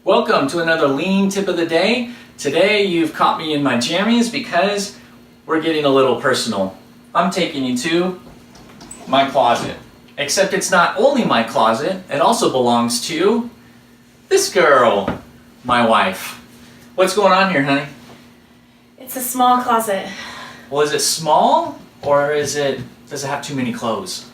Welcome to another lean tip of the day. Today you've caught me in my jammies because we're getting a little personal. I'm taking you to my closet. Except it's not only my closet, it also belongs to this girl, my wife. What's going on here, honey? It's a small closet. Well, is it small or does it have too many clothes?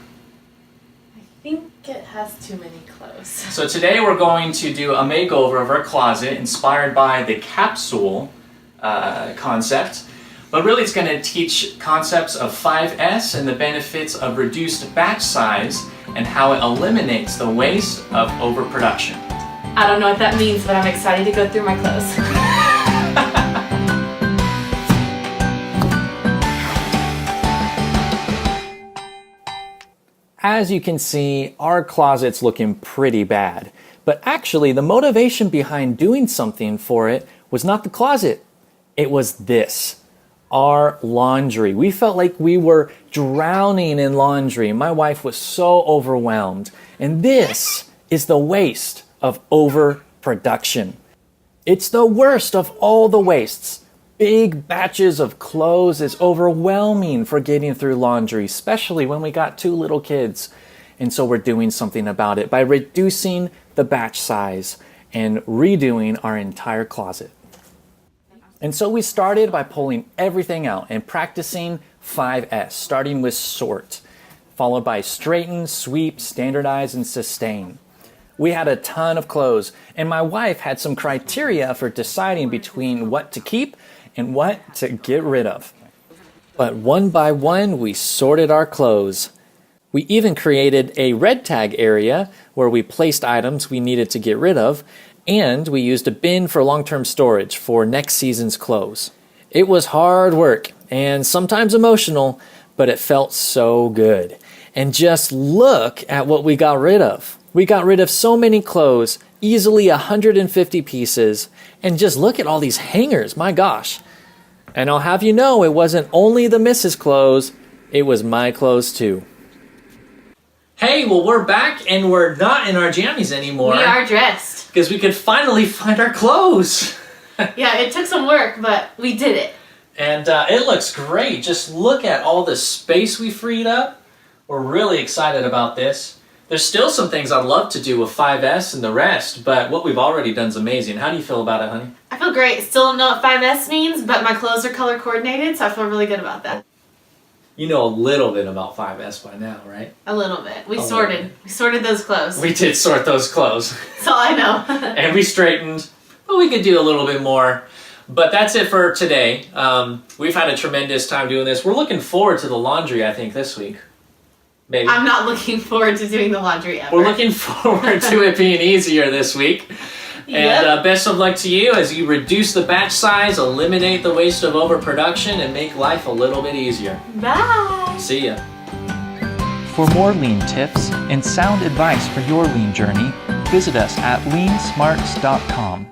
I think it has too many clothes. So today we're going to do a makeover of our closet inspired by the Capsule concept. But really it's going to teach concepts of 5S and the benefits of reduced batch size and how it eliminates the waste of overproduction. I don't know what that means, but I'm excited to go through my clothes. As you can see, our closet's looking pretty bad. But actually, the motivation behind doing something for it was not the closet. It was this, our laundry. We felt like we were drowning in laundry. My wife was so overwhelmed. And this is the waste of overproduction. It's the worst of all the wastes. Big batches of clothes is overwhelming for getting through laundry, especially when we got 2 little kids. And so we're doing something about it by reducing the batch size and redoing our entire closet. And so we started by pulling everything out and practicing 5S, starting with sort, followed by straighten, sweep, standardize, and sustain. We had a ton of clothes, and my wife had some criteria for deciding between what to keep and what to get rid of. But one by one, we sorted our clothes. We even created a red tag area where we placed items we needed to get rid of, and we used a bin for long-term storage for next season's clothes. It was hard work and sometimes emotional, but it felt so good. And just look at what we got rid of. We got rid of so many clothes, easily 150 pieces, and just look at all these hangers, my gosh. And I'll have you know, it wasn't only the missus' clothes, it was my clothes too. Hey, well we're back and we're not in our jammies anymore. We are dressed. Because we could finally find our clothes. Yeah, it took some work, but we did it. And it looks great. Just look at all the space we freed up. We're really excited about this. There's still some things I'd love to do with 5S and the rest, but what we've already done is amazing. How do you feel about it, honey? I feel great. Still don't know what 5S means, but my clothes are color coordinated, so I feel really good about that. You know a little bit about 5S by now, right? A little bit. We sorted those clothes. We did sort those clothes. That's all I know. And we straightened, but we could do a little bit more. But that's it for today. We've had a tremendous time doing this. We're looking forward to the laundry, I think, this week. Maybe. I'm not looking forward to doing the laundry ever. We're looking forward to it being easier this week. And best of luck to you as you reduce the batch size, eliminate the waste of overproduction, and make life a little bit easier. Bye! See ya. For more lean tips and sound advice for your lean journey, visit us at leansmarts.com.